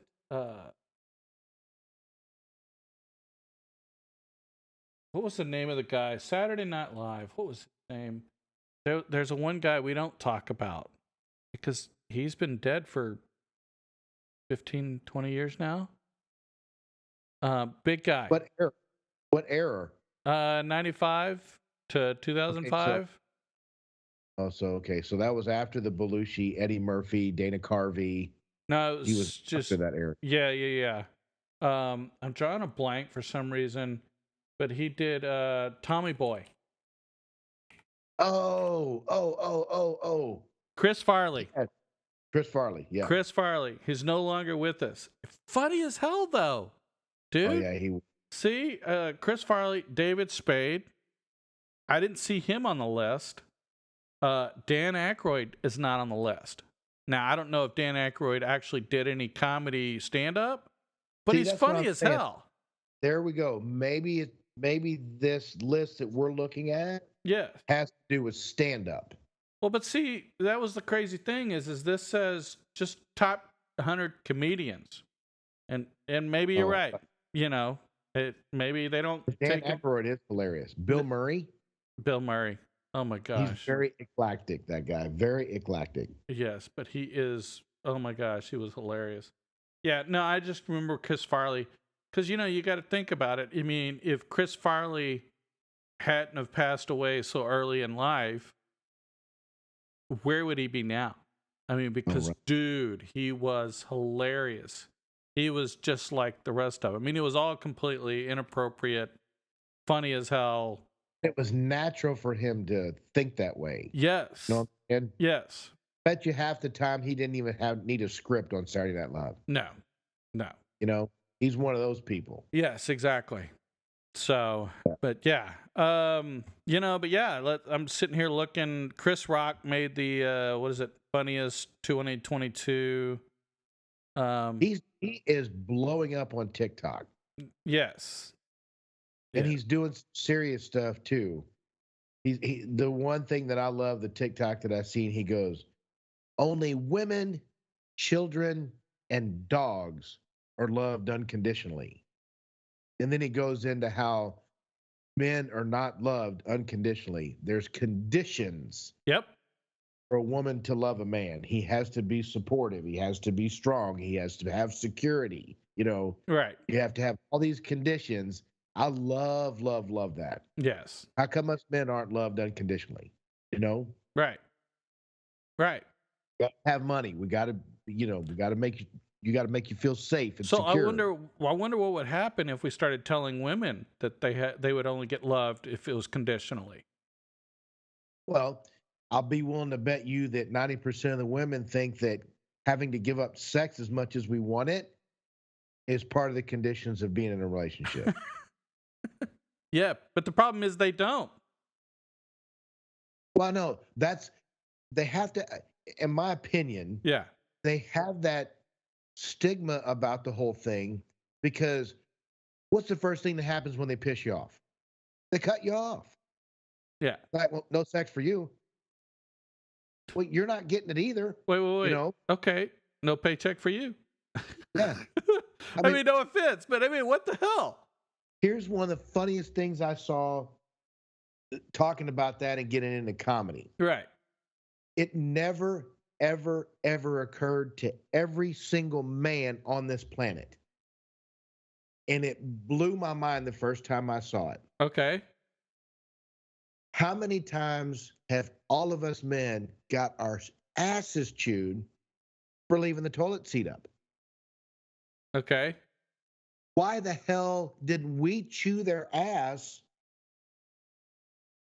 What was the name of the guy? Saturday Night Live. What was his name? There's a one guy we don't talk about because he's been dead for 15, 20 years now. Big guy. what error? What error? 95 to Okay, so 2005. okay, so that was after the Belushi, Eddie Murphy, Dana Carvey. No, it He was was after just, that era. yeah. I'm drawing a blank for some reason, but he did Tommy Boy. Oh. Chris Farley. Yeah, Chris Farley. Yeah. Chris Farley. He's no longer with us. Funny as hell, though, Oh dude. yeah. He. See, Chris Farley, David Spade. I didn't see him on the list. Dan Aykroyd is not on the list. Now, I don't know if Dan Aykroyd actually did any comedy stand-up, but See, he's that's what funny I'm as saying. hell. There we go. Maybe this list that we're looking at Yeah. has to do with stand-up. Well, but see, that was the crazy thing is this says just top 100 comedians, and maybe you're Oh, right. Maybe they don't Dan take him. Aykroyd is hilarious. Bill Murray. Bill Murray. Oh my He's gosh. very eclectic. That guy. Very eclectic. Yes, but he is. Oh my gosh, he was hilarious. Yeah, no, I just remember Chris Farley because you got to think about it. I mean, if Chris Farley hadn't have passed away so early in life, where would he be now? I mean, because right. dude, he was hilarious. He was just like the rest of them. I mean, it was all completely inappropriate, funny as hell. It was natural for him to think that way. Yes. You know what I'm saying? Yes. Bet you half the time he didn't even need a script on Saturday Night Live. No. He's one of those people. Yes, exactly. So, but yeah, I'm sitting here looking. Chris Rock made the what is it? Funniest 2022. He is blowing up on TikTok. Yes, and he's doing serious stuff too. The one thing that I love the TikTok that I've seen, he goes, only women, children, and dogs are loved unconditionally. And then he goes into how men are not loved unconditionally. There's conditions. Yep. For a woman to love a man, he has to be supportive. He has to be strong. He has to have security. Right. You have to have all these conditions. I love that. Yes. How come us men aren't loved unconditionally? Right. Gotta have money. We got to, we got to make you got to make you feel safe and So secure. I wonder what would happen if we started telling women that they would only get loved if it was conditionally. Well, I'll be willing to bet you that 90% of the women think that having to give up sex as much as we want it is part of the conditions of being in a relationship. Yeah, but the problem is they don't. Well, no, they have to, in my opinion, Yeah. they have that stigma about the whole thing because what's the first thing that happens when they piss you off? They cut you off. Yeah. Like, well, no sex for you. Well, you're not getting it either. Wait. Okay. No paycheck for you. Yeah. I I mean, mean, no offense, but I mean, what the hell? here's one of the funniest things I saw talking about that and getting into comedy. Right. It never, ever, ever occurred to every single man on this planet. And it blew my mind the first time I saw it. Okay. How many times have all of us men got our asses chewed for leaving the toilet seat up? Okay. Why the hell didn't we chew their ass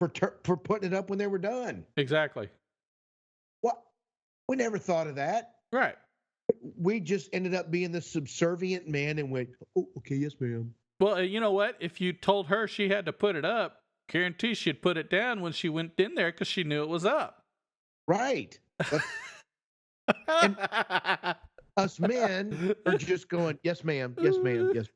for putting it up when they were done? Exactly. What? We never thought of that. Right. We just ended up being the subservient man and went, oh, okay, yes, ma'am. Well, you know what? If you told her she had to put it up, guarantee she'd put it down when she went in there because she knew it was up. Right. And us men are just going, yes, ma'am, yes, ma'am, yes.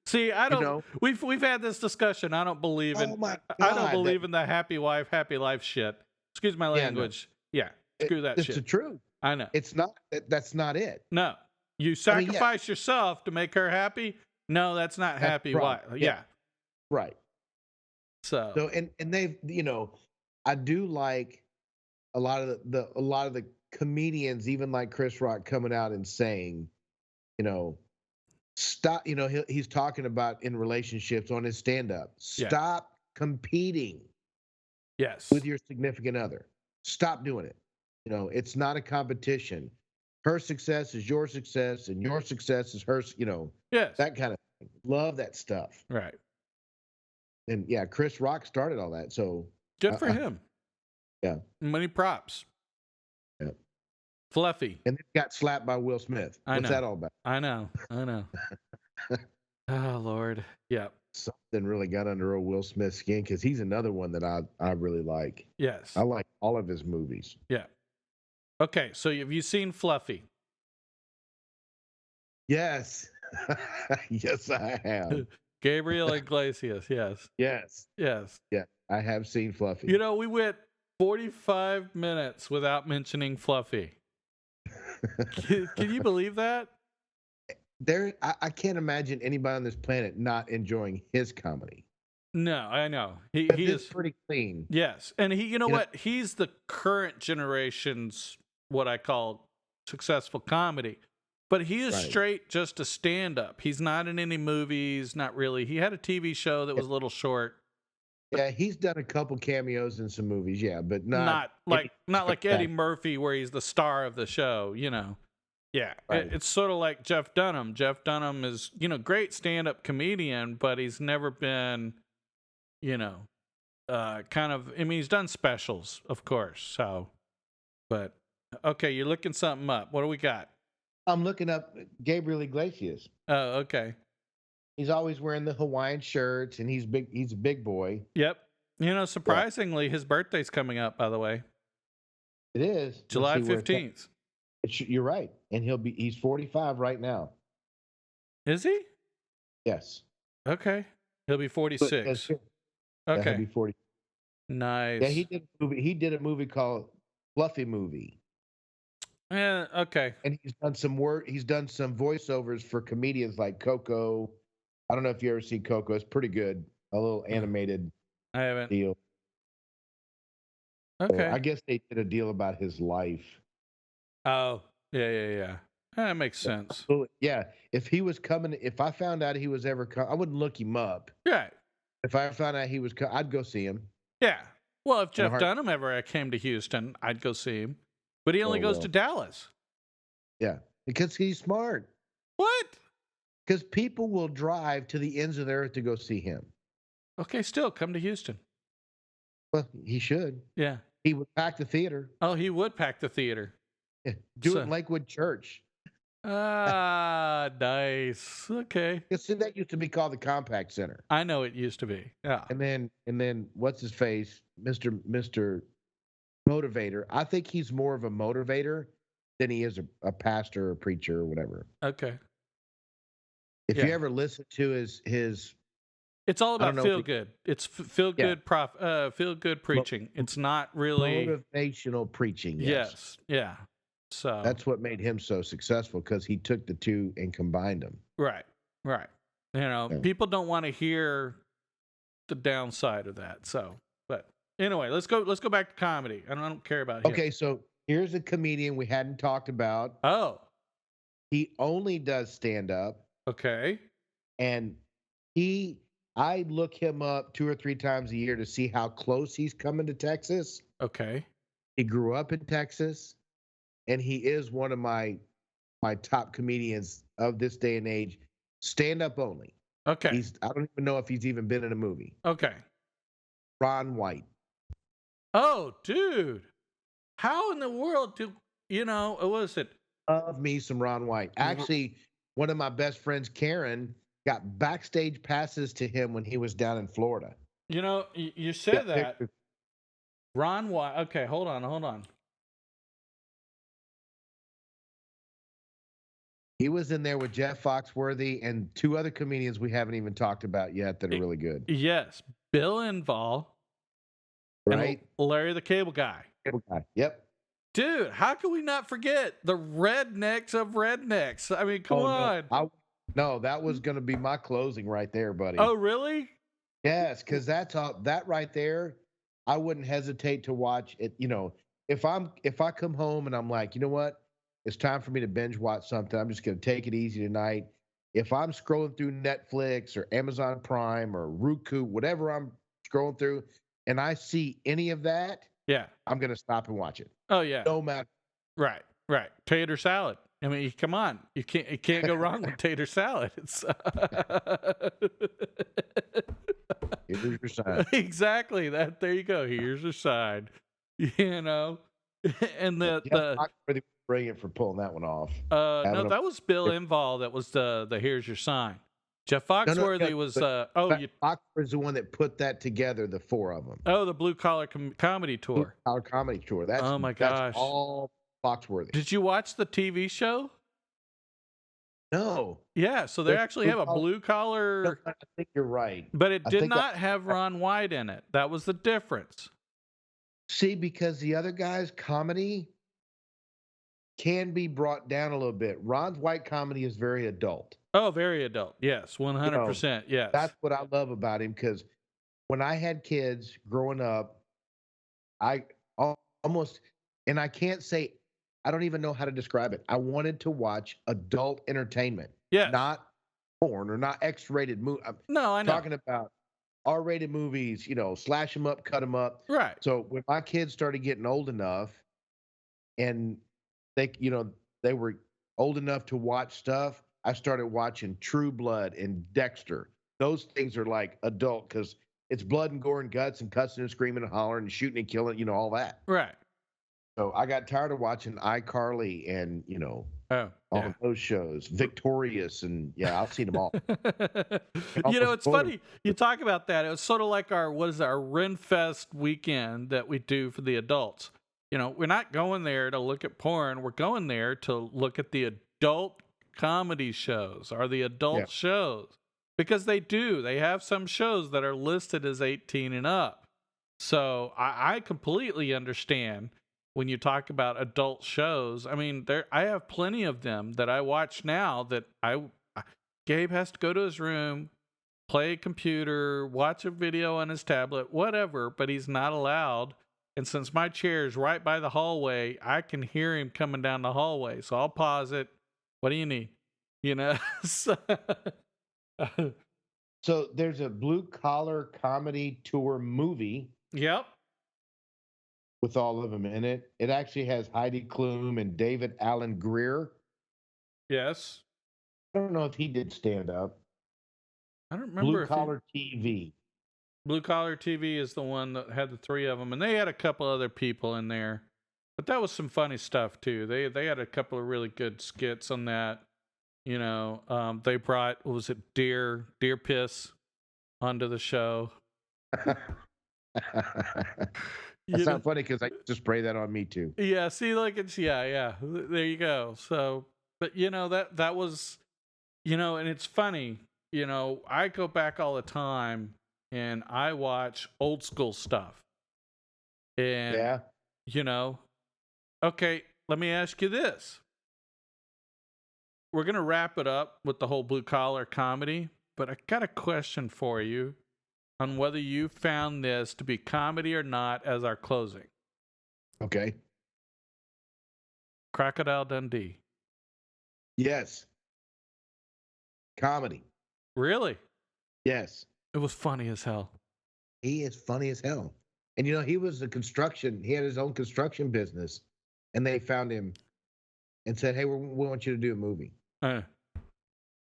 See, I don't. know? We've had this discussion. I don't believe in. Oh my I don't God, believe in the happy wife, happy life shit. Excuse my no. language. Yeah, screw that It's the shit. truth. I know. It's not. That's not it. No, you yeah. sacrifice yourself to make her happy. No, that's not That's happy right. wife. Yeah. Yeah. Right. So So and they've I do like a lot of the comedians, even like Chris Rock, coming out and saying, stop. He's talking about in relationships on his stand up. Yeah. Stop competing yes. with your significant other. Stop doing it. It's not a competition. Her success is your success, and your success is hers. Yes. That kind of thing. Love that stuff. Right. And yeah, Chris Rock started all that. So Good for him. Yeah. Many props. Yeah. Fluffy. And then got slapped by Will Smith. I What's know. that all about? I know. Oh Lord. Yeah. Something really got under old Will Smith's skin because he's another one that I really like. Yes. I like all of his movies. Yeah. Okay. So have you seen Fluffy? Yes. Yes, I have. Gabriel Iglesias. Yes. Yes. Yes. Yeah, I have seen Fluffy. We went 45 minutes without mentioning Fluffy. Can you believe that? I can't imagine anybody on this planet not enjoying his comedy. No, I know. He It's is pretty clean. Yes. And you know what? He's the current generation's what I call successful comedy. But he is Right. straight just a stand-up. He's not in any movies, not really. He had a TV show that was a little short. Yeah, he's done a couple cameos in some movies, yeah, but not like Eddie spectacular. Murphy where he's the star of the show, Yeah. Right. It's sort of like Jeff Dunham. Jeff Dunham is, great stand-up comedian, but he's never been, he's done specials, of course. So, but okay, you're looking something up. What do we got? I'm looking up Gabriel Iglesias. Oh, okay. He's always wearing the Hawaiian shirts, and he's big. He's a big boy. Yep. Surprisingly, his birthday's coming up, by the way. It is July Let's see where it's at. 15th. You're right, and he's 45 right now. Is he? Yes. Okay. He'll be 46. Yeah, he'll Okay. be 40. Nice. Yeah, he did a movie called Fluffy Movie, Yeah, okay. and he's done some work. He's done some voiceovers for comedians like Coco. I don't know if you ever see Coco. It's pretty good. A little animated I haven't. deal. So Okay. I guess they did a deal about his life. Oh, yeah. That makes sense. So, yeah, if I found out he was ever coming, I wouldn't look him up. Yeah. If I found out he was I'd go see him. Yeah. Well, if Jeff heart- Dunham ever came to Houston, I'd go see him. But he only Oh, goes to well. Dallas. Yeah. Because he's smart. What? Because people will drive to the ends of the earth to go see him. Okay, still come to Houston. Well, he should. Yeah. He would pack the theater. Oh, he would pack the theater. Yeah. Do it So, in Lakewood Church. nice. Okay. Because that used to be called the Compact Center. I know it used to be. Yeah. And then what's his face? Mr. Motivator. I think he's more of a motivator than he is a pastor or preacher or whatever. Okay. If Yeah. you ever listen to his It's all I don't about know feel what good. It's feel Yeah. good feel good preaching. It's not really motivational preaching, yes. Yes. Yeah. So That's what made him so successful because he took the two and combined them. right. Right. You know, Yeah. people don't want to hear the downside of that. So, but anyway, let's go back to comedy. I don't care about him. Okay, so here's a comedian we hadn't talked about. Oh, He only does stand up, okay. and I look him up 2 or 3 times a year to see how close he's coming to Texas. Okay. He grew up in Texas, and he is one of my top comedians of this day and age. Stand up only. Okay. I don't even know if he's even been in a movie. Okay. Ron White. Oh, dude. How in the world what was it? Love me some Ron White. Actually, one of my best friends, Karen, got backstage passes to him when he was down in Florida. You know, you said that. Ron White. Okay, hold on. He was in there with Jeff Foxworthy and 2 other comedians we haven't even talked about yet that are really good. Yes. Bill Engvall. Right? And Larry the Cable Guy. Cable Guy. Yep. Dude, how can we not forget the rednecks of rednecks? I mean, come on. No, that was going to be my closing right there, buddy. Oh, really? Yes, because that right there, I wouldn't hesitate to watch it. You know, if I come home and I'm like, you know what, it's time for me to binge watch something. I'm just going to take it easy tonight. If I'm scrolling through Netflix or Amazon Prime or Roku, whatever I'm scrolling through, and I see any of that, Yeah. I'm going to stop and watch it. Oh, yeah. No matter. Right. Tater salad. I mean, come on. You can't go wrong with tater salad. It's Here's your sign. exactly that. There you go. Here's your side. You know, and Pretty brilliant for pulling that one off. no, that was Bill Engvall. That was the here's your sign. Jeff Foxworthy was Foxworthy's the one that put that together. The 4 of them. Oh, the Blue Collar Comedy Tour. Blue Collar Comedy Tour. That's oh my gosh. That's all Foxworthy. Did you watch the TV show? No. Yeah, so they actually have a Blue Collar. No, I think you're right. But it did not have Ron White in it. That was the difference. See, because the other guy's comedy can be brought down a little bit. Ron White comedy is very adult. Oh, very adult. Yes, 100%. Yes. That's what I love about him, because when I had kids growing up, I almost, and I can't say, I don't even know how to describe it. I wanted to watch adult entertainment. Yeah. Not porn or not X-rated movie. No, I know. Talking about R-rated movies, slash them up, cut them up. Right. So when my kids started getting old enough and they were old enough to watch stuff, I started watching True Blood and Dexter. Those things are like adult because it's blood and gore and guts and cussing and screaming and hollering and shooting and killing, all that. Right. So I got tired of watching iCarly and, all of those shows, Victorious, and I've seen them all. It's funny you talk about that. It was sort of like our Renfest weekend that we do for the adults. We're not going there to look at porn. We're going there to look at the adult comedy shows or the adult shows, because they have some shows that are listed as 18 and up. So I completely understand when you talk about adult shows. I mean, I have plenty of them that I watch now that Gabe has to go to his room, play a computer, watch a video on his tablet, whatever, but he's not allowed. And since my chair is right by the hallway, I can hear him coming down the hallway. So I'll pause it. What do you need? So there's a Blue Collar Comedy Tour movie. Yep. with all of them in it. It actually has Heidi Klum and David Allen Greer. Yes. I don't know if he did stand up. I don't Blue remember if he Collar TV. Blue Collar TV is the one that had the three of them, and they had a couple other people in there. But that was some funny stuff too. They had a couple of really good skits on that. They brought, what was it, deer piss onto the show. That's You know, not funny because I just spray that on me too. yeah. See, like it's yeah. There you go. So, but that was and it's funny. I go back all the time and I watch old school stuff, and Yeah. you know, okay. Let me ask you this: we're gonna wrap it up with the whole blue collar comedy, but I got a question for you on whether you found this to be comedy or not as our closing. Okay. Crocodile Dundee. Yes. Comedy. Really? Yes. It was funny as hell. He is funny as hell. And he was he had his own construction business. And they found him and said, "Hey, we want you to do a movie." Uh,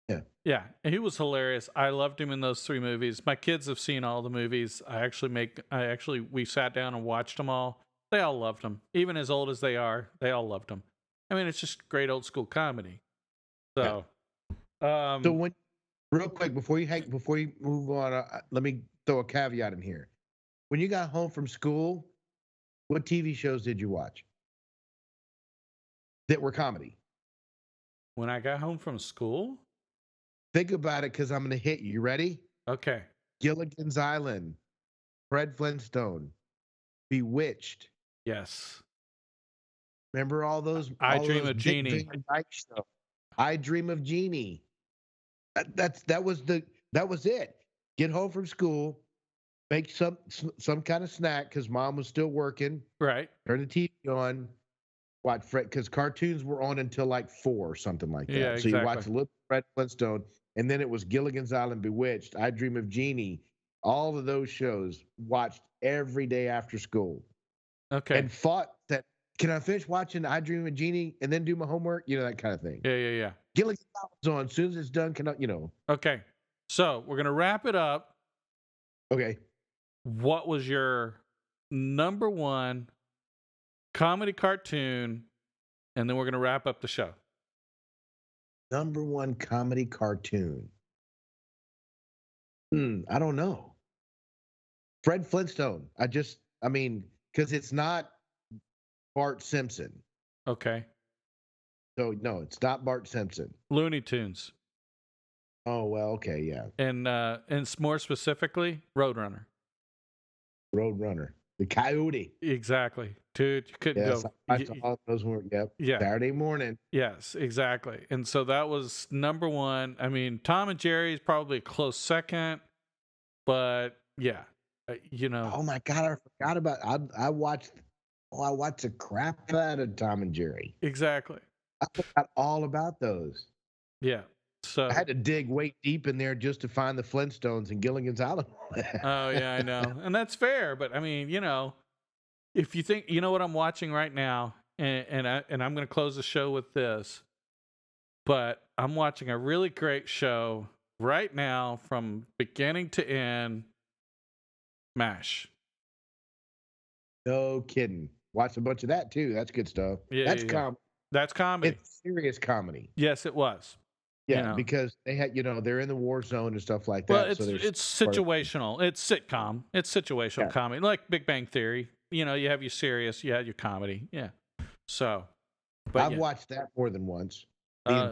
Yeah. yeah, he was hilarious. I loved him in those three movies. My kids have seen all the movies. We sat down and watched them all. They all loved him. Even as old as they are, they all loved him. I mean, it's just great old school comedy. Yeah. So, So real quick before you move on, let me throw a caveat in here. When you got home from school, what TV shows did you watch that were comedy? when I got home from school, Think about it because I'm going to hit you. You ready? okay, Gilligan's Island, Fred Flintstone, Bewitched. yes, Remember I all Dream those of Dick Jeannie. Van Dyke stuff. I Dream of Jeannie. That was it. Get home from school, make some kind of snack because mom was still working. Right? Turn the TV on, watch Fred because cartoons were on until like 4 or something like Yeah, that. So you exactly. watch a little Fred Flintstone, and then it was Gilligan's Island, Bewitched, I Dream of Jeannie. All of those shows watched every day after school, Okay. and fought that. Can I finish watching I Dream of Jeannie and then do my homework? That kind of thing. Yeah. Gilligan's Island's on. As soon as it's done, Okay. So we're gonna wrap it up. Okay. What was your number one comedy cartoon? And then we're gonna wrap up the show. Number one comedy cartoon. I don't know. Fred Flintstone. Because it's not Bart Simpson. Okay. So no, it's not Bart Simpson. Looney Tunes. Oh well, okay, yeah. And more specifically, Roadrunner. Roadrunner, the Coyote. Exactly. Dude, you couldn't Yes, go. I watched all those. Yep. Yeah. Saturday morning. Yes, exactly. And so that was number one. I mean, Tom and Jerry is probably a close second, but yeah, Oh my God, I forgot about. I watched. Oh, I watched the crap out of Tom and Jerry. exactly. I forgot all about those. Yeah. I So, had to dig way deep in there just to find the Flintstones and Gilligan's Island. oh yeah, I know, and that's fair. But I mean, if you think, what I'm watching right now, and I'm going to close the show with this, but I'm watching a really great show right now from beginning to end. MASH. No kidding. Watched a bunch of that too. That's good stuff. That's Yeah. That's comedy. It's serious comedy. Yes, it was. Yeah, because they had, they're in the war zone and stuff like Well, that. So it's situational. It's sitcom. It's situational comedy, like Big Bang Theory. You have your serious, you had your comedy. Yeah. So, but I've watched that more than once. yeah.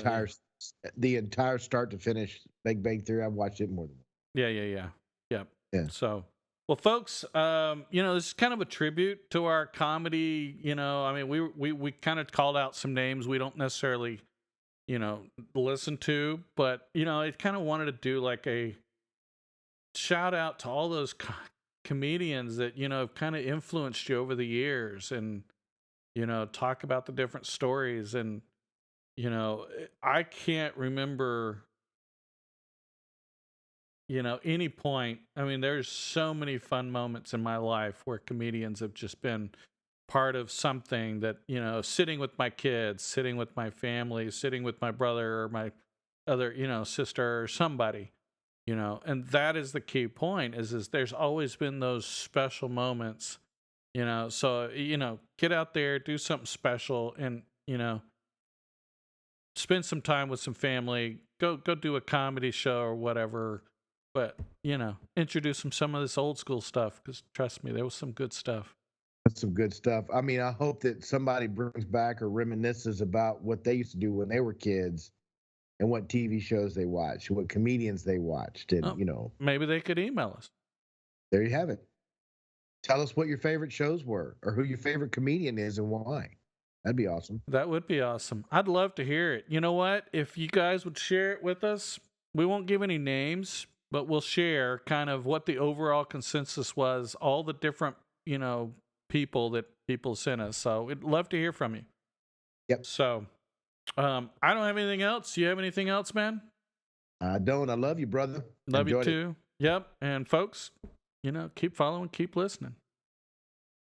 The entire start to finish Big Bang Theory. I've watched it more than once. Yeah. Yep. Yeah. So, well, folks, this is kind of a tribute to our comedy. I mean, we kind of called out some names we don't necessarily, listen to, but I kind of wanted to do like a shout out to all those comedians that have kind of influenced you over the years, and talk about the different stories. And I can't remember any point. I mean, there's so many fun moments in my life where comedians have just been part of something that, sitting with my kids, sitting with my family, sitting with my brother or my other, sister or somebody, and that is the key point is there's always been those special moments, so, get out there, do something special and, spend some time with some family, go do a comedy show or whatever, but, introduce them some of this old school stuff because trust me, there was some good stuff. That's some good stuff. I mean, I hope that somebody brings back or reminisces about what they used to do when they were kids and what TV shows they watched, what comedians they watched. And, Oh, maybe they could email us. there you have it. Tell us what your favorite shows were or who your favorite comedian is and why. That'd be awesome. That would be awesome. I'd love to hear it. You know what? If you guys would share it with us, we won't give any names, but we'll share kind of what the overall consensus was, all the different, people that people sent us. So we'd love to hear from you. Yep. So I don't have anything else. You have anything else, man? I don't. I love you, brother. Love you Enjoyed it. too. Yep. And folks, keep following, keep listening.